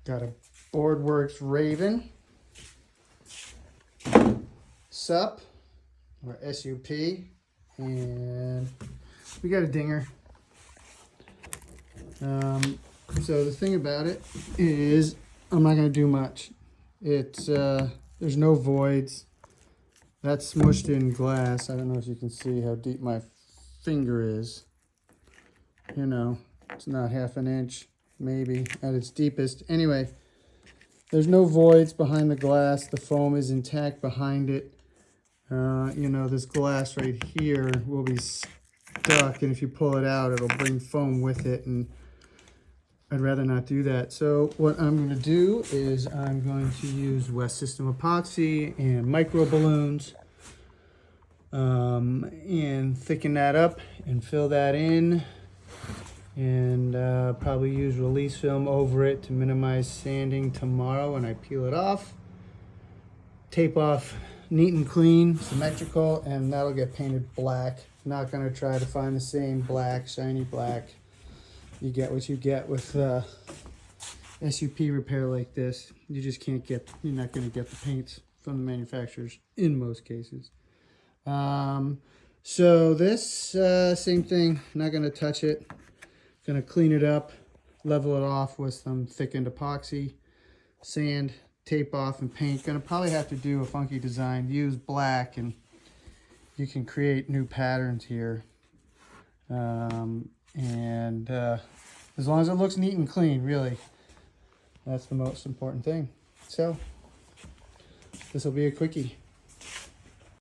Got a Boardsworks Raven SUP or SUP, and we got a dinger. So the thing about it is I'm not going to do much. It's there's no voids. That's smushed in glass. I don't know if you can see how deep my finger is. You know, it's not half an inch, maybe at its deepest. Anyway, there's no voids behind the glass. The foam is intact behind it. You know, this glass right here will be stuck, and if you pull it out, it'll bring foam with it, and I'd rather not do that. So what I'm going to do is I'm going to use System Epoxy and micro balloons, and thicken that up and fill that in, and probably use release film over it to minimize sanding tomorrow when I peel it off. Tape off neat and clean, symmetrical, and that'll get painted black. Not going to try to find the same black, shiny black. You get what you get with SUP repair like this. You just can't get, you're not going to get the paints from the manufacturers in most cases. So this, same thing, not going to touch it. Going to clean it up, level it off with some thickened epoxy, sand, tape off, and paint. Going to probably have to do a funky design. Use black, and you can create new patterns here. As long as it looks neat and clean, really, that's the most important thing. So this will be a quickie.